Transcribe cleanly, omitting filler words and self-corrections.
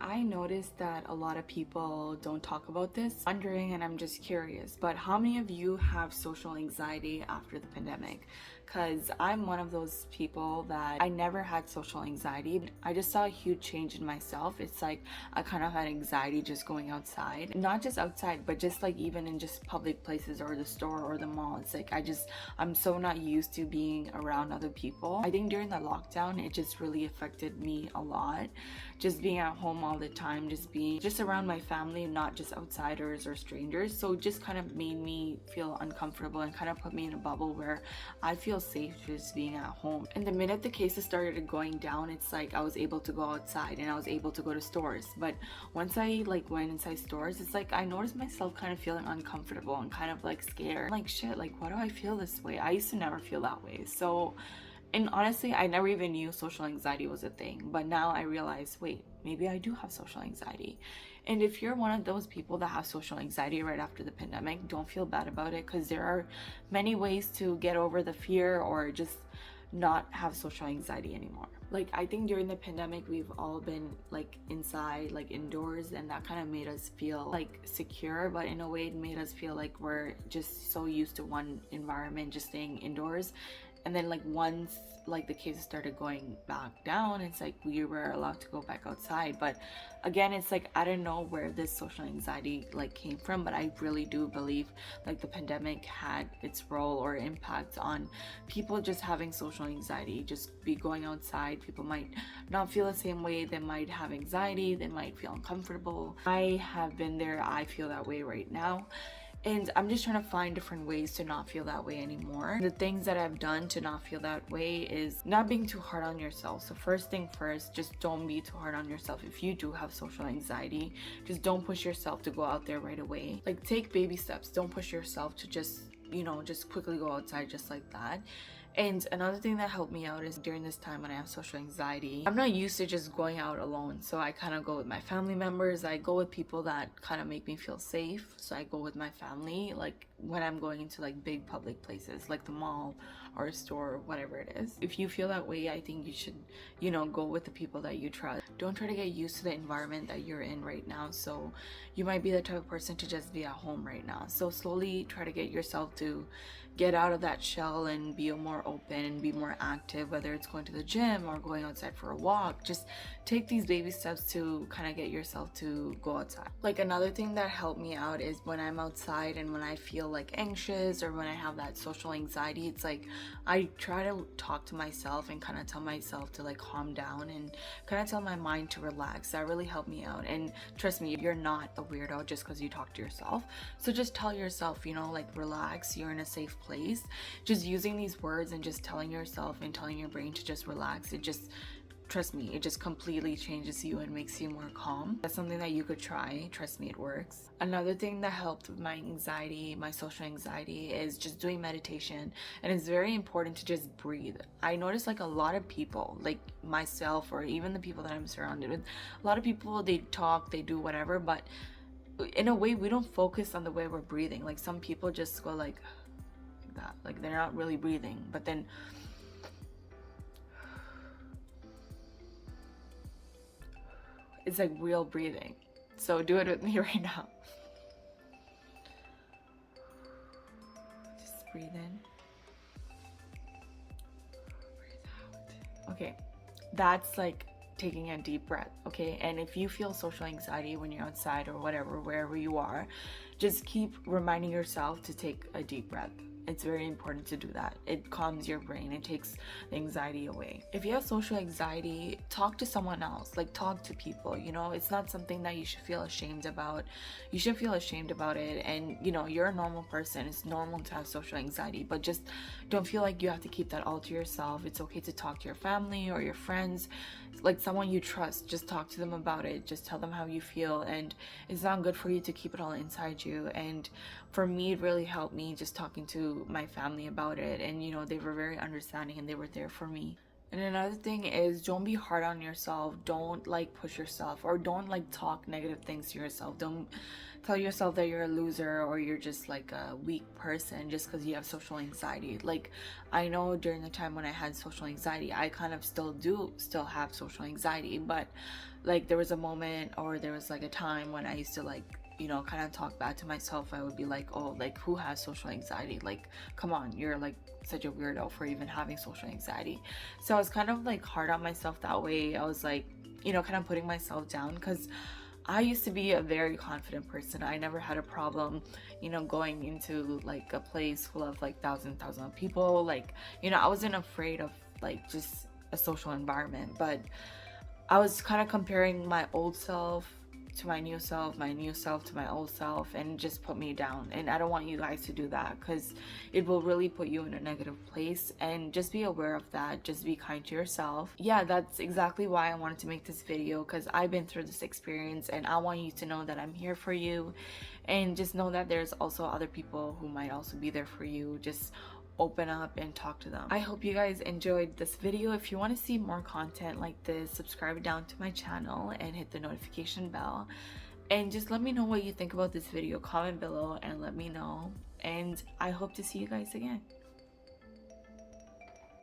I noticed that a lot of people don't talk about this. Wondering, and I'm just curious, but how many of you have social anxiety after the pandemic? Because I'm one of those people that I never had social anxiety. I just saw a huge change in myself. It's like I kind of had anxiety just going outside. Not just outside, but just like even in just public places or the store or the mall. It's like I'm so not used to being around other people. I think during the lockdown, it just really affected me a lot. Just being at home all the time, just being just around my family, not just outsiders or strangers. So it just kind of made me feel uncomfortable and kind of put me in a bubble where I feel safe just being at home. And the minute the cases started going down, it's like I was able to go outside and I was able to go to stores. But once I like went inside stores, it's like I noticed myself kind of feeling uncomfortable and kind of like scared. Like shit, like why do I feel this way? I used to never feel that way. So, and honestly, I never even knew social anxiety was a thing. But now I realize, wait, maybe I do have social anxiety. And if you're one of those people that have social anxiety right after the pandemic, don't feel bad about it, because there are many ways to get over the fear or just not have social anxiety anymore. Like, I think during the pandemic, we've all been like inside, like indoors, and that kind of made us feel like secure, but in a way it made us feel like we're just so used to one environment, just staying indoors. And then like once like the cases started going back down, it's like we were allowed to go back outside. But again, it's like I don't know where this social anxiety like came from, but I really do believe like the pandemic had its role or impact on people just having social anxiety. Just be going outside, people might not feel the same way, they might have anxiety, they might feel uncomfortable. I have been there, I feel that way right now. And I'm just trying to find different ways to not feel that way anymore. The things that I've done to not feel that way is not being too hard on yourself. So first thing first, just don't be too hard on yourself. If you do have social anxiety, just don't push yourself to go out there right away. Like, take baby steps. Don't push yourself to just quickly go outside just like that. And another thing that helped me out is during this time when I have social anxiety, I'm not used to just going out alone. So I kind of go with my family members. I go with people that kind of make me feel safe. So I go with my family, like when I'm going into like big public places like the mall or a store or whatever it is. If you feel that way, I think you should, go with the people that you trust. Don't try to get used to the environment that you're in right now. So you might be the type of person to just be at home right now. So slowly try to get yourself to get out of that shell and be more open and be more active, whether it's going to the gym or going outside for a walk. Just take these baby steps to kind of get yourself to go outside. Like, another thing that helped me out is when I'm outside and when I feel like anxious or when I have that social anxiety, it's like I try to talk to myself and kind of tell myself to like calm down and kind of tell my mind to relax. That really helped me out. And trust me, you're not a weirdo just because you talk to yourself. So just tell yourself, like, relax, you're in a safe place. Just using these words and just telling yourself and telling your brain to just relax, trust me, it just completely changes you and makes you more calm. That's something that you could try. Trust me, it works. Another thing that helped with my anxiety, my social anxiety, is just doing meditation. And it's very important to just breathe. I notice like a lot of people, like myself or even the people that I'm surrounded with, a lot of people, they talk, they do whatever, but in a way we don't focus on the way we're breathing. Like, some people just go like that, like they're not really breathing, but then it's like real breathing. So do it with me right now. Just breathe in, breathe out. Okay, that's like taking a deep breath. Okay, and if you feel social anxiety when you're outside or whatever, wherever you are, just keep reminding yourself to take a deep breath. It's very important to do that. It calms your brain. It takes the anxiety away. If you have social anxiety, talk to someone else. Like, talk to people. It's not something that you should feel ashamed about. You should feel ashamed about it. And you're a normal person. It's normal to have social anxiety, but just don't feel like you have to keep that all to yourself. It's okay to talk to your family or your friends, like someone you trust. Just talk to them about it. Just tell them how you feel. And it's not good for you to keep it all inside you. And for me, it really helped me just talking to my family about it, and they were very understanding and they were there for me. And another thing is, don't be hard on yourself. Don't like push yourself, or don't like talk negative things to yourself. Don't tell yourself that you're a loser or you're just like a weak person just because you have social anxiety. Like, I know during the time when I had social anxiety, I kind of still have social anxiety, but Like there was a moment, or there was like a time when I used to like, you know, kind of talk bad to myself. I would be like, oh, like who has social anxiety? Like, come on, you're like such a weirdo for even having social anxiety. So I was kind of like hard on myself that way. I was like, you know, kind of putting myself down, because I used to be a very confident person. I never had a problem, you know, going into like a place full of like thousands of people. Like, you know, I wasn't afraid of like just a social environment. But I was kind of comparing my old self to my new self, my new self to my old self, and just put me down. And I don't want you guys to do that, because it will really put you in a negative place. And just be aware of that. Just be kind to yourself. Yeah, that's exactly why I wanted to make this video, because I've been through this experience, and I want you to know that I'm here for you. And just know that there's also other people who might also be there for you. Just open up and talk to them. I hope you guys enjoyed this video. If you want to see more content like this, subscribe down to my channel and hit the notification bell. And just let me know what you think about this video. Comment below and let me know. And I hope to see you guys again.